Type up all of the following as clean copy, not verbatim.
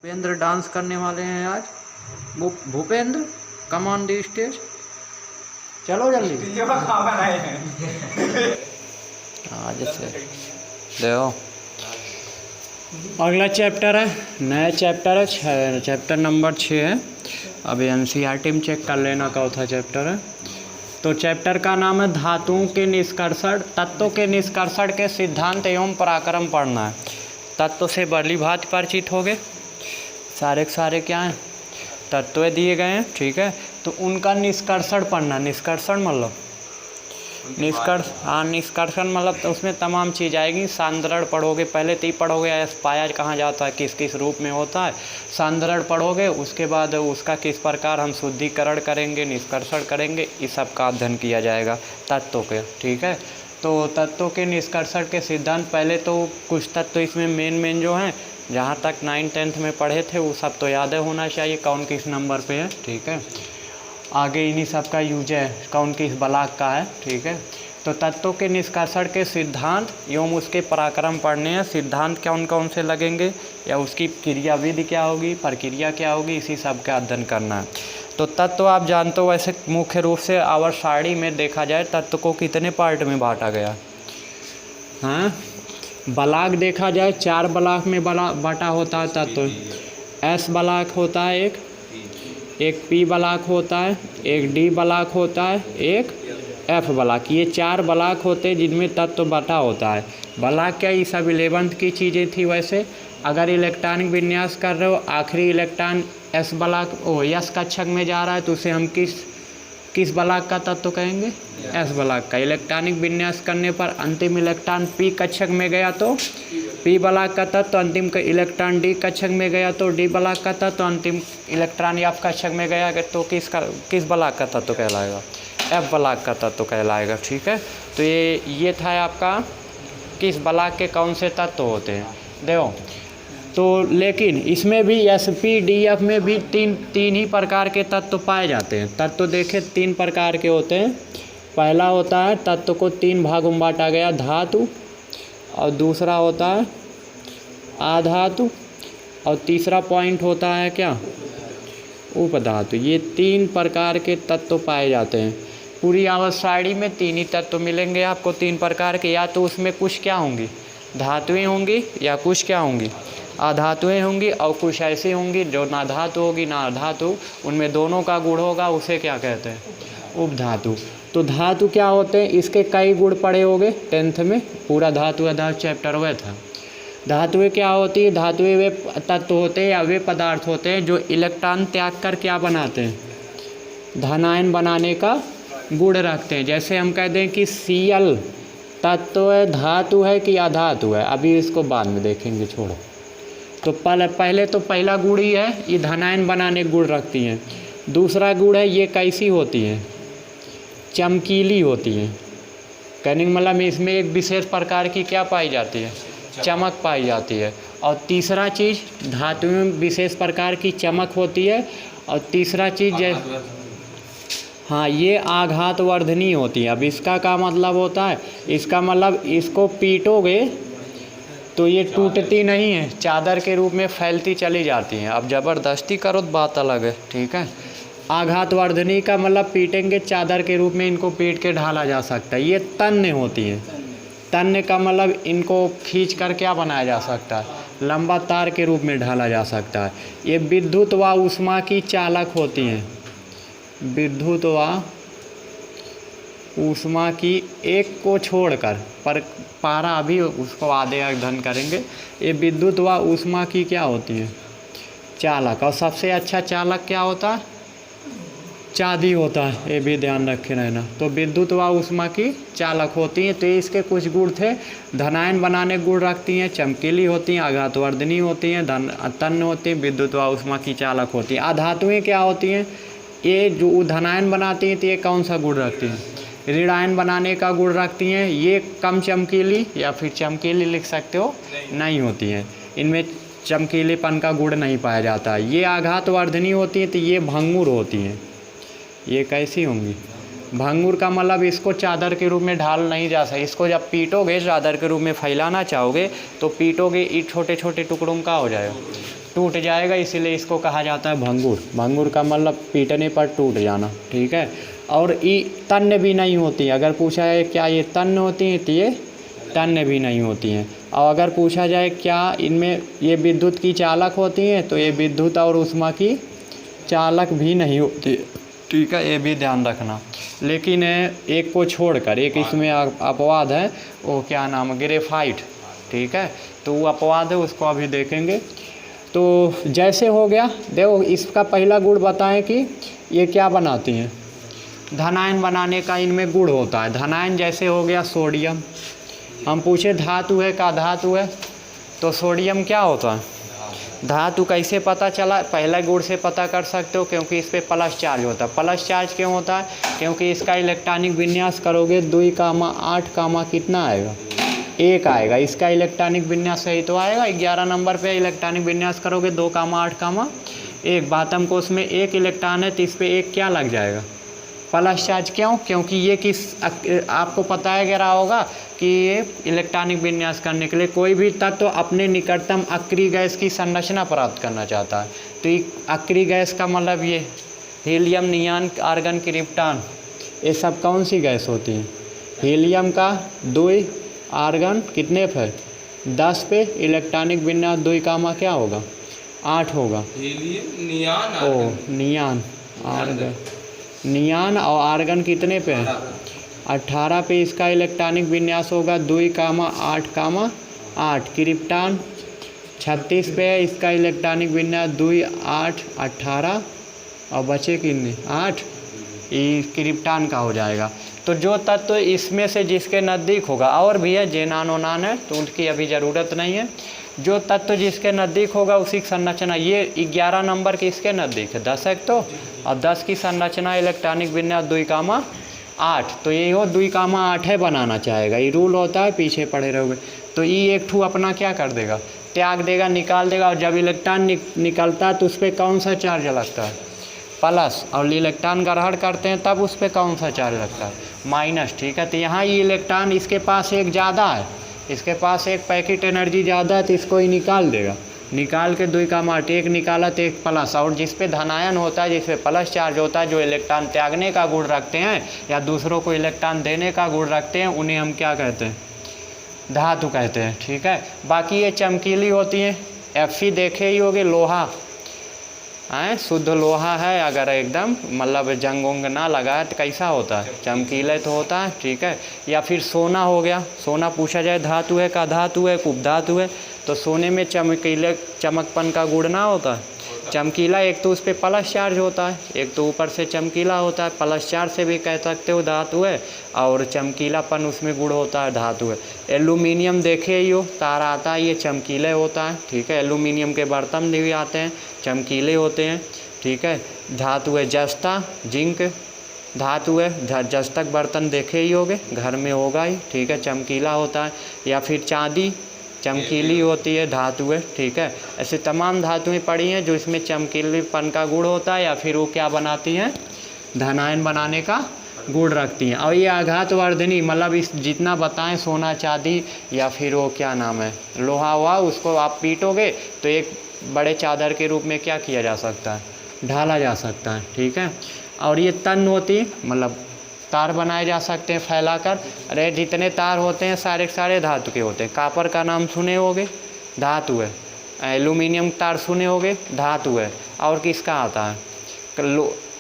Bhupendra dance करने वाले हैं आज। Bhupendra come on the stage, चलो जल्दी। आज से देखो अगला चैप्टर है, नया चैप्टर है, चैप्टर नंबर 6 है। अभी एनसीईआरटी में चेक कर लेना चौथा चैप्टर है। तो चैप्टर का नाम है धातुओं के निष्कर्षण, तत्वों के निष्कर्षण के सिद्धांत एवं पराक्रम पढ़ना है। तत्व से भली भांति परिचित हो गए, सारे के सारे क्या हैं, तत्व दिए गए हैं, ठीक है। तो उनका निष्कर्षण पढ़ना, निष्कर्षण मतलब निष्कर्षण मतलब तो उसमें तमाम चीज़ आएगी। सांद्रण पढ़ोगे, पहले तो ही पढ़ोगे पाया कहाँ जाता है, किस किस रूप में होता है। सांद्रण पढ़ोगे, उसके बाद उसका किस प्रकार हम शुद्धिकरण करेंगे, निष्कर्षण करेंगे, इस सब का अध्ययन किया जाएगा तत्वों के, ठीक है। तो तत्वों के निष्कर्षण के सिद्धांत, पहले तो कुछ तत्व इसमें मेन जो हैं, जहाँ तक 9th-10th में पढ़े थे वो सब तो याद होना चाहिए, कौन किस नंबर पे है, ठीक है। आगे इन्हीं सब का यूज है, कौन किस ब्लॉक का है, ठीक है। तो तत्वों के निष्कर्षण के सिद्धांत एवं उसके पराक्रम पढ़ने हैं। सिद्धांत कौन कौन से लगेंगे या उसकी क्रियाविधि क्या होगी, प्रक्रिया क्या होगी, इसी सब का अध्ययन करना है। तो तत्व आप जानते हो, वैसे मुख्य रूप से आवर्त सारणी में देखा जाए तत्व को कितने पार्ट में बांटा गया, हाँ। ब्लॉक देखा जाए 4 ब्लॉक में बांटा होता है तत्व। एस ब्लॉक होता है एक पी ब्लॉक होता है, एक डी ब्लॉक होता है, एक एफ ब्लॉक। ये 4 ब्लॉक होते हैं जिनमें तत्व बटा होता है। ब्लॉक क्या, ये सब 11th की चीज़ें थी। वैसे अगर इलेक्ट्रॉनिक विन्यास कर रहे हो, आखिरी इलेक्ट्रॉन एस ब्लॉक एस कक्षक में जा रहा है, तो उसे हम किस ब्लॉक का तत्व कहेंगे, एस ब्लॉक का। इलेक्ट्रॉनिक विन्यास करने पर अंतिम इलेक्ट्रॉन पी कक्षक में गया तो पी ब्लॉक का तत्व, अंतिम इलेक्ट्रॉन डी कक्षक में गया तो डी ब्लॉक का तत्व, अंतिम इलेक्ट्रॉन एफ कक्षक में गया तो किस ब्लॉक का तत्व कहलाएगा, एफ ब्लॉक का तत्व कहलाएगा, ठीक है। तो ये था आपका किस ब्लॉक के कौन से तत्व होते हैं, देखो। तो लेकिन इसमें भी एस पी डी एफ में भी तीन ही प्रकार के तत्व पाए जाते हैं। तत्व देखे 3 प्रकार के होते हैं। पहला होता है तत्व को 3 भागों में बांटा गया, धातु, और दूसरा होता है आधातु, और तीसरा पॉइंट होता है क्या, उपधातु। ये 3 प्रकार के तत्व पाए जाते हैं। पूरी आवर्त सारणी में 3 ही तत्व मिलेंगे आपको, 3 प्रकार के। या तो उसमें कुछ क्या होंगी, धातुएं होंगी, या कुछ क्या होंगी, अधातुएं होंगी, और कुछ ऐसी होंगी जो ना धातु होगी ना अधातु, उनमें दोनों का गुण होगा, उसे क्या कहते हैं, उपधातु। तो धातु क्या होते हैं, इसके कई गुण पढ़े होंगे 10th में, पूरा धातु अधातु चैप्टर हुआ था। धातुएं क्या होती है, धातुएं वे तत्व होते हैं या वे पदार्थ होते हैं जो इलेक्ट्रॉन त्याग कर क्या बनाते हैं, धनायन बनाने का गुण रखते हैं। जैसे हम कहते हैं कि Cl तत्व है, धातु है कि अधातु है, अभी इसको बाद में देखेंगे, छोड़ो। तो पहले तो पहला गुण ही है, ये धनायन बनाने गुण रखती हैं। दूसरा गुण है, ये कैसी होती हैं, चमकीली होती हैं। कहने का मतलब इसमें एक विशेष प्रकार की क्या पाई जाती है, चमक पाई जाती है। और तीसरा चीज़, धातु में विशेष प्रकार की चमक होती है। और तीसरा चीज़ हाँ, ये आघातवर्धनी होती है। अब इसका क्या मतलब होता है, इसका मतलब इसको पीटोगे तो ये टूटती नहीं है, चादर के रूप में फैलती चली जाती हैं। अब ज़बरदस्ती करो तो बात अलग है, ठीक है। आघातवर्धनी का मतलब पीटेंगे चादर के रूप में, इनको पीट के ढाला जा सकता है। ये तन्य होती हैं। तन्य का मतलब इनको खींच कर क्या बनाया जा सकता है, लंबा तार के रूप में ढाला जा सकता है। ये विद्युत व ऊष्मा की चालक होती हैं। विद्युत व ऊष्मा की एक को छोड़कर, पर पारा अभी उसको आधे अध्ययन करेंगे। ये विद्युत व ऊष्मा की क्या होती है, चालक। और सबसे अच्छा चालक क्या होता है, चांदी होता है, ये भी ध्यान रखे रहना। तो विद्युत व ऊष्मा की चालक होती हैं। तो इसके कुछ गुण थे, धनायन बनाने गुण रखती हैं, चमकीली होती हैं, आघातवर्धनी होती हैं, तन्य होती हैं, विद्युत व ऊष्मा की चालक होती हैं। अधातुएं क्या होती हैं, ये जो धनायन बनाती हैं तो ये कौन सा गुण रखती हैं, ऋणायन बनाने का गुण रखती हैं। ये कम चमकीली या फिर चमकीली लिख सकते हो, नहीं होती हैं, इनमें चमकीलेपन का गुण नहीं पाया जाता। ये आघातवर्धनी होती हैं, तो ये भंगुर होती हैं। ये कैसी होंगी, भंगुर का मतलब इसको चादर के रूप में ढाल नहीं जा सकता। इसको जब पीटोगे, चादर के रूप में फैलाना चाहोगे तो पीटोगे, ये छोटे छोटे टुकड़ों का हो जाएगा, टूट जाएगा, इसीलिए इसको कहा जाता है भंगुर। भंगुर का मतलब पीटने पर टूट जाना, ठीक है। और ये तन्य भी नहीं होती। अगर पूछा है क्या ये तन्य होती हैं, तो ये तन्य भी नहीं होती हैं। और अगर पूछा जाए क्या इनमें ये विद्युत की चालक होती हैं, तो ये विद्युत और ऊष्मा की चालक भी नहीं होती, ठीक है, ये भी ध्यान रखना। लेकिन एक को छोड़कर एक इसमें अपवाद है, वो क्या नाम है, ग्रेफाइट, ठीक है, तो वो अपवाद है, उसको अभी देखेंगे। तो जैसे हो गया, देखो इसका पहला गुण बताएं कि ये क्या बनाती हैं, धनायन बनाने का इनमें गुण होता है। धनायन जैसे हो गया सोडियम। हम पूछे धातु है का धातु है, तो सोडियम क्या होता है, धातु। कैसे पता चला, पहला गुण से पता कर सकते हो, क्योंकि इस पर प्लस चार्ज होता है। प्लस चार्ज क्यों होता है, क्योंकि इसका इलेक्ट्रॉनिक विन्यास करोगे 2,8, कितना आएगा, 1 आएगा। इसका इलेक्ट्रॉनिक विन्यास सही तो आएगा, 11 नंबर पे इलेक्ट्रॉनिक विन्यास करोगे 2,8,1। बातम को उसमें 1 इलेक्ट्रॉन है, तो इस पर 1 क्या लग जाएगा, प्लस चार्ज। क्यों, क्योंकि ये किस आपको पता है गया होगा कि ये इलेक्ट्रॉनिक विन्यास करने के लिए कोई भी तत्व तो अपने निकटतम अक्रिय गैस की संरचना प्राप्त करना चाहता है। तो ये अक्रिय गैस का मतलब ये हीलियम, नियान, आर्गन, क्रिप्टॉन, ये सब कौन सी गैस होती है। हीलियम का 2, आर्गन कितने पे, 10 पे, इलेक्ट्रॉनिक विन्यास 2, क्या होगा, 8 होगा। Helium, neon, argon. Neon, argon, neon और आर्गन कितने पे, 18 पे इसका इलेक्ट्रॉनिक विन्यास होगा 2,8,8। क्रिप्टॉन 36 पे है, इसका इलेक्ट्रॉनिक विन्यास 2, 8, 18 और बचे कितने, 8, ये क्रिप्टॉन का हो जाएगा। तो जो तत्व इसमें से जिसके नज़दीक होगा, और भी है जेनान ओनान है, तो उनकी अभी ज़रूरत नहीं है। जो तत्व जिसके नज़दीक होगा उसी की संरचना, ये 11 नंबर के इसके नज़दीक है, 10 है तो, और 10 की संरचना इलेक्ट्रॉनिक विन्यास 2,8, तो ये हो 2,8 है बनाना चाहेगा। ये रूल होता है, पीछे पड़े रहोगे तो ये एक ठू अपना क्या कर देगा, त्याग देगा, निकाल देगा। और जब इलेक्ट्रॉन निकलता है तो उस पर कौन सा चार्ज लगता है, प्लस। और इलेक्ट्रॉन ग्रहण करते हैं तब उस पर कौन सा चार्ज लगता है, माइनस, ठीक है। तो यहाँ ये इलेक्ट्रॉन इसके पास एक ज़्यादा है, इसके पास एक पैकेट एनर्जी ज़्यादा है, तो इसको ही निकाल देगा। निकाल के 2,8, एक निकाला तो एक प्लस। और जिस पे धनायन होता है, जिस पे प्लस चार्ज होता है, जो इलेक्ट्रॉन त्यागने का गुण रखते हैं या दूसरों को इलेक्ट्रॉन देने का गुण रखते हैं, उन्हें हम क्या कहते हैं, धातु कहते हैं, ठीक है। बाकी ये चमकीली होती हैं, Fe देखे ही होगे, लोहा है, शुद्ध लोहा है, अगर एकदम मतलब जंग उंग ना लगा है तो कैसा होता है, चमकीला तो होता है, ठीक है। या फिर सोना हो गया, सोना पूछा जाए धातु है का धातु है, उपधातु है, तो सोने में चमकीले चमकपन का गुण ना होता है, चमकीला। एक तो उस पर प्लस चार्ज होता है, एक तो ऊपर से चमकीला होता है, प्लस चार्ज से भी कह सकते हो धातु है, और चमकीलापन उसमें गुण होता है, धातु है। एल्यूमिनियम देखे ही हो, तार आता है, ये चमकीले होता है, ठीक है। एल्यूमिनियम के बर्तन भी आते हैं, चमकीले होते हैं, ठीक है। धातु है जस्ता, जिंक धातु है, जस्तक बर्तन देखे ही होगे, घर में होगा ही, ठीक है, चमकीला होता है। या फिर चांदी चमकीली होती है, धातु है, ठीक है। ऐसे तमाम धातुएं पड़ी हैं जो इसमें चमकीलीपन का गुण होता है, या फिर वो क्या बनाती हैं, धनायन बनाने का गुण रखती हैं। और ये आघातवर्धनी, मतलब इस जितना बताएं, सोना, चांदी या फिर वो क्या नाम है, लोहा हुआ, उसको आप पीटोगे तो एक बड़े चादर के रूप में क्या किया जा सकता है, ढाला जा सकता है, ठीक है। और ये तन होती, मतलब तार बनाए जा सकते हैं फैलाकर। अरे जितने तार होते हैं सारे सारे धातु के होते हैं। कापर का नाम सुने होगे, धातु है। एल्यूमिनियम तार सुने होगे, धातु है। और किसका आता है,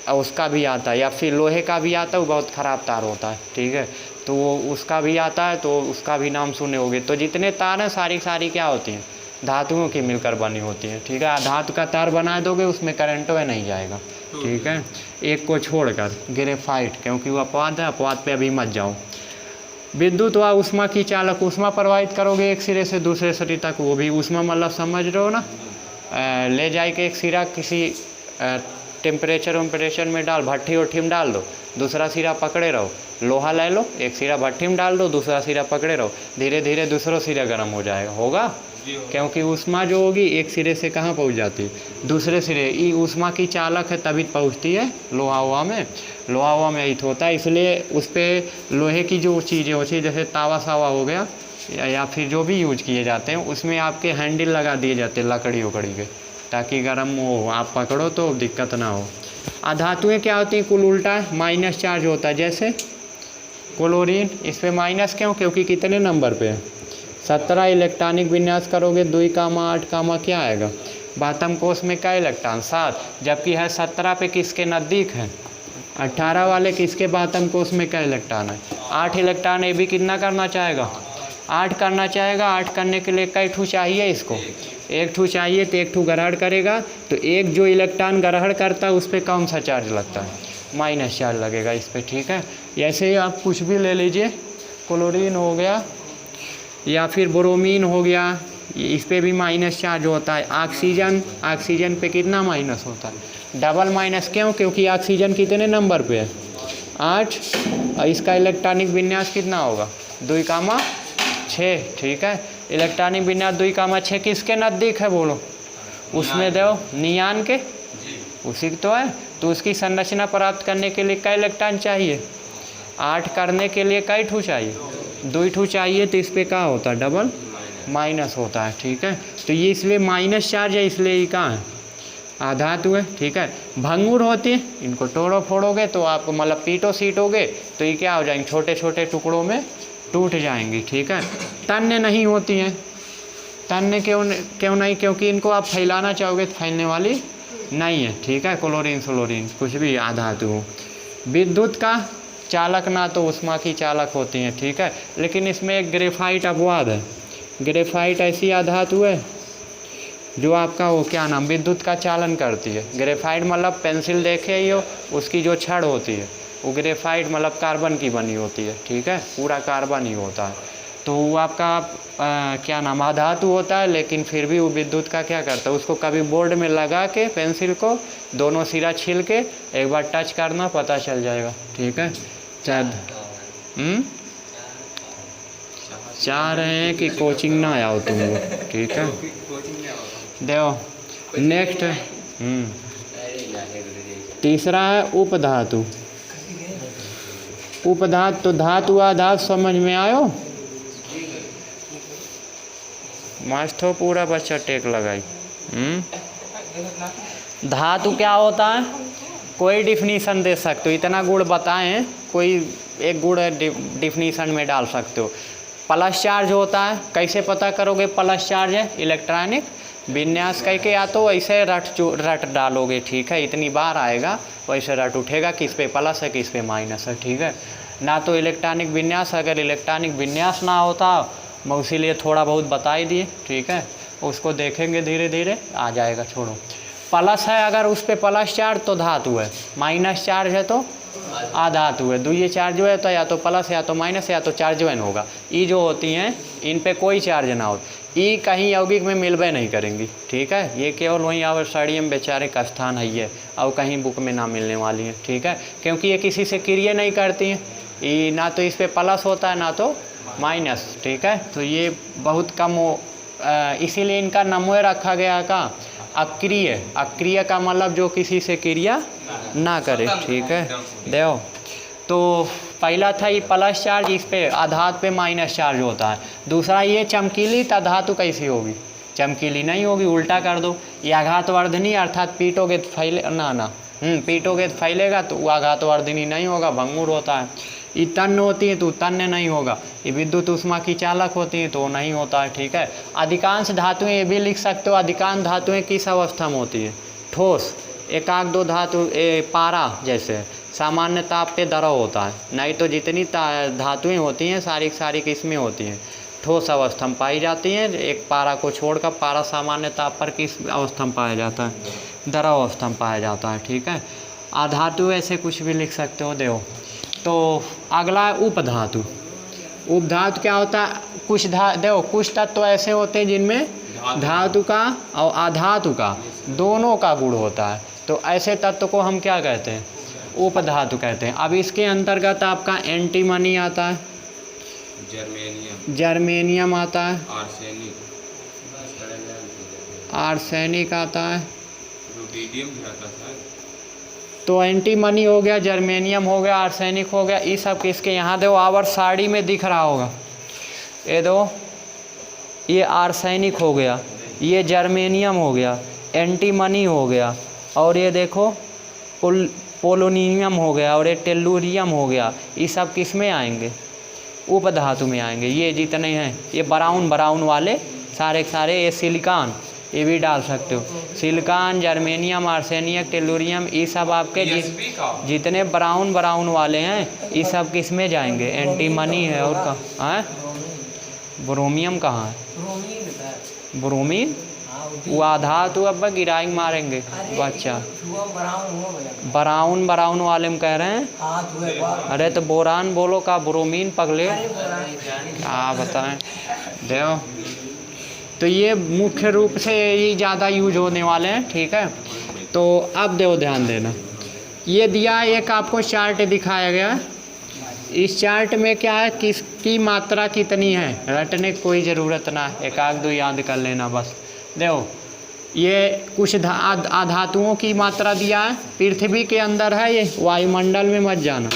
उसका भी आता है, या फिर लोहे का भी आता है, वो बहुत ख़राब तार होता है, ठीक है, तो वो उसका भी आता है, तो उसका भी नाम सुने होगे। तो जितने तार हैं सारी सारी क्या होती हैं, धातुओं की मिलकर बनी होती है, ठीक है। धातु का तार बना दोगे उसमें करंट में नहीं जाएगा, ठीक है। एक को छोड़कर ग्रेफाइट, क्योंकि वो अपवाद है, अपवाद पे अभी मत जाओ। विद्युत व ऊष्मा की चालक, ऊष्मा प्रवाहित करोगे एक सिरे से दूसरे सिरे तक, वो भी ऊष्मा मतलब समझ रहे हो ना, ले जाए के एक सिरा किसी टेम्परेचर में डाल, भट्ठी उट्ठी में डाल दो, दूसरा सिरा पकड़े रहो। लोहा ले लो, एक सिरा भट्ठी में डाल दो, दूसरा सिरा पकड़े रहो, धीरे धीरे दूसरा सिरा गर्म हो जाएगा, होगा। क्योंकि ऊष्मा जो होगी एक सिरे से कहाँ पहुँच जाती है, दूसरे सिरे। ये ऊष्मा की चालक है, तभी पहुँचती है लोहा हुआ में। लोहा हुआ में हित होता है, इसलिए उस पर लोहे की जो चीज़ें होती है, जैसे तावा सावा हो गया या फिर जो भी यूज किए जाते हैं, उसमें आपके हैंडल लगा दिए जाते हैं लकड़ी उकड़ी के, ताकि गर्म हो, आप पकड़ो तो दिक्कत ना हो। अधातुएँ क्या होती हैं, कुल उल्टा है, माइनस चार्ज होता है। जैसे क्लोरीन, इस पे माइनस क्यों, क्योंकि कितने नंबर पे है, 17 इलेक्ट्रॉनिक विन्यास करोगे 2, 8, क्या आएगा, बातम कोष में क्या इलेक्ट्रॉन 7, जबकि है 17 पे किसके नज़दीक है, 18 वाले किसके बातम कोष में क्या इलेक्ट्रॉन है, 8 इलेक्ट्रॉन। ये भी कितना करना चाहेगा, 8 करना चाहेगा। 8 करने के लिए कई ठू चाहिए, इसको 1 ठू चाहिए, तो 1 ठू ग्रहण करेगा, तो एक जो इलेक्ट्रॉन ग्रहण करता है उस पर कौन सा चार्ज लगता है, माइनस चार्ज लगेगा इस पर, ठीक है। ऐसे ही आप कुछ भी ले लीजिए, क्लोरीन हो गया या फिर ब्रोमीन हो गया, इस पे भी माइनस चार्ज होता है। ऑक्सीजन पे कितना माइनस होता है, डबल माइनस, क्यों, क्योंकि ऑक्सीजन कितने नंबर पे है, 8, और इसका इलेक्ट्रॉनिक विन्यास कितना होगा, 2,6, ठीक है। इलेक्ट्रॉनिक विन्यास 2,6 किसके नज़दीक है बोलो, उसमें दो नियान के, उसी तो है। तो उसकी संरचना प्राप्त करने के लिए कई इलेक्ट्रॉन चाहिए, 8 करने के लिए कई ठू चाहिए, 2 ठू चाहिए, तो इस पर क्या होता है, डबल माइनस होता है, ठीक है। तो ये इसलिए माइनस चार्ज है, इसलिए ये कहाँ है, आधातु है, ठीक है। भंगुर होती है, इनको तोड़ो फोड़ोगे तो आपको मतलब पीटो सीटोगे तो ये क्या हो जाएंगे, छोटे छोटे टुकड़ों में टूट जाएंगी, ठीक है। तन्य नहीं होती हैं, तन्य क्यों नहीं, क्योंकि इनको आप फैलाना चाहोगे तो फैलने वाली नहीं है, ठीक है। क्लोरीन फ्लोरीन कुछ भी आधातु हो। विद्युत का चालक ना तो उष्मा की चालक होती हैं, ठीक है। लेकिन इसमें एक ग्रेफाइट अपवाद है। ग्रेफाइट ऐसी आधातु है जो आपका वो क्या नाम, विद्युत का चालन करती है। ग्रेफाइट मतलब पेंसिल देखे ही हो, उसकी जो छड़ होती है वो ग्रेफाइट मतलब कार्बन की बनी होती है, ठीक है, पूरा कार्बन ही होता है। तो वो आपका क्या नाम आधातु होता है, लेकिन फिर भी वो विद्युत का क्या करता है, उसको कभी बोर्ड में लगा के पेंसिल को दोनों सिरा छील के एक बार टच करना, पता चल जाएगा, ठीक है। चाह रहे हैं कि कोचिंग ना आओ तुम लोग, ठीक है। देखो नेक्स्ट, तीसरा है उपधातु। उपधातु तो धातु आधातु समझ में आयो, मास्टर पूरा बच्चा टेक लगाई। धातु क्या होता है, कोई डिफिनीशन दे सकते हो, इतना गुण बताएं, कोई एक गुण डिफिनीशन में डाल सकते हो। प्लस चार्ज होता है, कैसे पता करोगे प्लस चार्ज है, इलेक्ट्रॉनिक विन्यास करके या तो ऐसे रट डालोगे, ठीक है, इतनी बार आएगा वैसे रट उठेगा किस पे प्लस है किस पे माइनस है, ठीक है ना। तो इलेक्ट्रॉनिक विन्यास, अगर इलेक्ट्रॉनिक विन्यास ना होता मैं इसीलिए थोड़ा बहुत बता ही दिए, ठीक है, उसको देखेंगे धीरे धीरे आ जाएगा, छोड़ो। प्लस है अगर उस पर प्लस चार्ज तो धातु है, माइनस चार्ज है तो आधातु है। द्वितीय चार्ज है तो या तो प्लस या तो माइनस या तो चार्जवन होगा। ई जो होती हैं इन पे कोई चार्ज ना हो, ई कहीं यौगिक में मिलवे नहीं करेंगी, ठीक है। ये केवल वहीं आवर्साड़ियम बेचारे का स्थान है ये, और कहीं बुक में ना मिलने वाली है, ठीक है, क्योंकि ये किसी से क्रिया नहीं करती हैं। ई ना तो इस पर प्लस होता है ना तो माइनस, ठीक है। तो ये बहुत कम हो, इसीलिए इनका नमूना रखा गया का अक्रिय। अक्रिय का मतलब जो किसी से क्रिया ना करे, ठीक है। देखो तो पहला था ये प्लस चार्ज, इस पे आधात पे माइनस चार्ज होता है। दूसरा ये चमकीली, तो धातु कैसी होगी, चमकीली नहीं होगी, उल्टा कर दो। ये आघातवर्धनी अर्थात पीटोगे तो फैले ना पीटोगे तो फैलेगा, तो वो आघातवर्धनी नहीं होगा, भंगुर होता है। ये तन्य होती है तो तन्य नहीं होगा। ये विद्युत ऊष्मा की चालक होती है तो वो नहीं होता है, ठीक है। अधिकांश धातुएं ये भी लिख सकते हो, अधिकांश धातुएं किस अवस्था में होती है, ठोस। एकाक दो धातु पारा जैसे सामान्य ताप पे द्रव होता है, नहीं तो जितनी धातुएं होती हैं सारी सारी किस्में होती हैं ठोस अवस्था में पाई जाती हैं। एक पारा को छोड़कर पारा सामान्य ताप पर किस अवस्था में पाया जाता है, द्रव अवस्था में पाया जाता है, ठीक है। अधातु ऐसे कुछ भी लिख सकते हो। देखो तो अगला है उपधातु। उपधातु क्या होता है, देखो कुछ तत्व ऐसे होते हैं जिनमें धातु का और अधातु का दोनों का गुण होता है, तो ऐसे तत्व को हम क्या कहते हैं, उपधातु कहते हैं। अब इसके अंतर्गत आपका एंटीमनी आता है, जर्मेनियम आता है, आर्सेनिक आता है, तो एंटीमनी हो गया, जर्मेनियम हो गया, आर्सेनिक हो गया, ये सब किसके यहाँ दो आवर साड़ी में दिख रहा होगा, ये दो, ये आर्सेनिक हो गया, ये जर्मेनियम हो गया, एंटीमनी हो गया, और ये देखो पोलोनियम हो गया, और ये टेलुरियम हो गया। ये सब किस में आएंगे? उपधातु में आएंगे। ये जितने हैं ये ब्राउन वाले सारे के सारे, ये सिलिकॉन ये भी डाल सकते हो। सिलिकॉन, जर्मेनियम, आर्सेनियम, टेलुरियम, ये सब आपके जितने ब्राउन वाले हैं ये सब किस में जाएंगे? एंटीमनी है। और कहाँ है? ब्रोमियम कहाँ है? ब्रोमीन वो धातु अब गिराई मारेंगे बच्चा। ब्राउन वाले में कह रहे हैं। अरे तो बोरान बोलो का ब्रोमीन पगले, क्या बताएं देखो। तो ये मुख्य रूप से ये ज़्यादा यूज होने वाले हैं, ठीक है। तो अब देखो ध्यान देना, ये दिया एक आपको चार्ट दिखाया गया। इस चार्ट में क्या है, किसकी मात्रा कितनी है, रटने की कोई ज़रूरत ना, एक आध दो याद कर लेना बस। देखो ये कुछ धातुओं की मात्रा दिया है। पृथ्वी के अंदर है, ये वायुमंडल में मत जाना।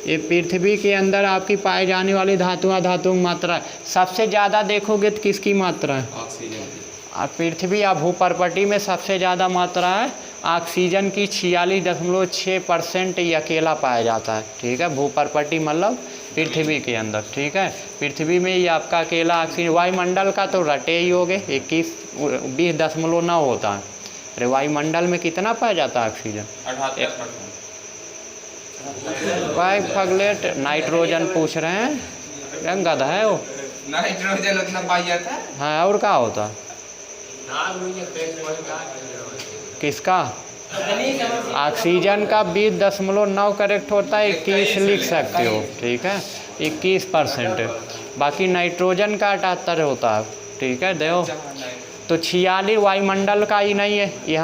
ये पृथ्वी के अंदर आपकी पाई जाने वाली धातुओं की मात्रा है। सबसे ज़्यादा देखोगे तो किसकी मात्रा है? और पृथ्वी या भूपर्पटी में सबसे ज़्यादा मात्रा है ऑक्सीजन की, 46.6% ये अकेला पाया जाता है, ठीक है। भूपर्पटी मतलब पृथ्वी के अंदर, ठीक है। पृथ्वी में ये आपका अकेला ऑक्सीजन, वायुमंडल का तो रटे ही हो गए 20.9 होता है। अरे वायुमंडल में कितना पाया जाता है ऑक्सीजन? 78%। भाई पगलेट नाइट्रोजन पूछ रहे हैं, रंगद है वो। नाइट्रोजन उतना पाया जाता है। हाँ और क्या होता? किसका? ऑक्सीजन का 20.9 करेक्ट होता है, 21 लिख सकते हो, ठीक है, 21%। बाकी नाइट्रोजन का 78 होता है, ठीक है। देखो तो 46 वायुमंडल का ही नहीं है, ये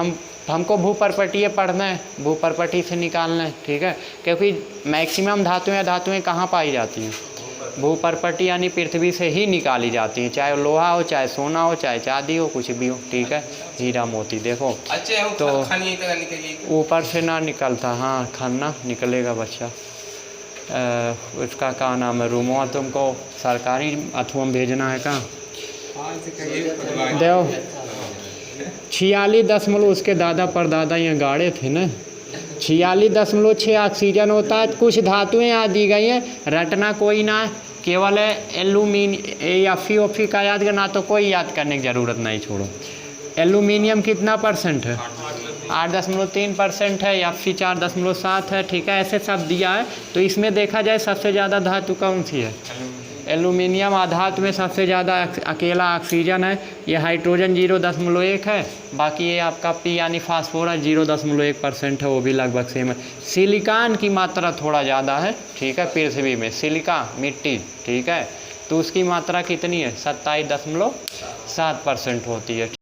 हमको भूपर्पटीय पढ़ना है, भूपर्पटी से निकालना है, ठीक है। क्योंकि मैक्सिमम धातुएं कहाँ पाई जाती हैं? भूपर्पटी यानी पृथ्वी से ही निकाली जाती है, चाहे लोहा हो, चाहे सोना हो, चाहे चांदी हो, कुछ भी हो, ठीक है, हीरा मोती। देखो तो ऊपर से ना निकलता, हाँ खन्ना निकलेगा बच्चा। उसका क्या नाम है? रूमो तुमको सरकारी अथवा में भेजना है कहाँ? देखो 46 उसके दादा परदादा यहाँ गाड़े थे ना, 46.6 ऑक्सीजन होता है। कुछ धातुएं यहाँ दी गई हैं, रटना कोई ना है, केवल एल्यूमिनियम का याद करना, तो कोई याद करने की ज़रूरत नहीं, छोड़ो। एल्यूमिनियम कितना परसेंट है? 8.3% है, Fe 4.7 है, ठीक है। ऐसे सब दिया है। तो इसमें देखा जाए सबसे ज़्यादा धातु कौन सी है? एल्यूमिनियम। आधातु में सबसे ज़्यादा अकेला ऑक्सीजन है, ये हाइड्रोजन 0.1 है, बाकी ये आपका पी यानी फास्फोरस 0.1% है, वो भी लगभग सेम है। सिलिकॉन की मात्रा थोड़ा ज़्यादा है, ठीक है, पृथ्वी में सिलिका मिट्टी, ठीक है, तो उसकी मात्रा कितनी है? 27.7% होती है।